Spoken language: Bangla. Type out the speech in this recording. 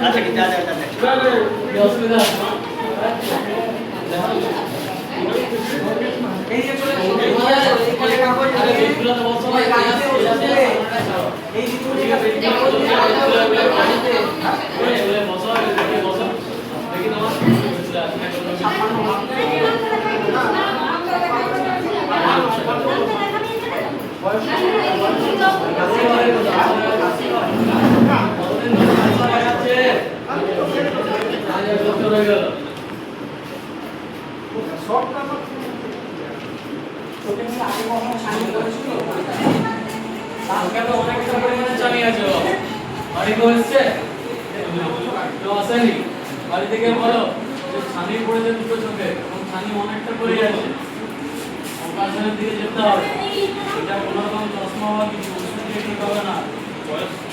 আচ্ছা কি যা কি অসুবিধা এই যে চলে এই কাগজ আরে এইগুলো তো বলছো ভাই কাগজে বসে এই দিকগুলো বলে বসো দেখি বসো দেখি তোমার বাড়ি থেকে বলো ছানি পড়েছে দুটো চোখে এবং ছানি অনেকটা পড়ে যাচ্ছে অপারেশনের দিকে যেতে হবে এটা কোনো রকম চশমা বা কিছু ওষুধ দিয়ে ঠিক হবে না বয়স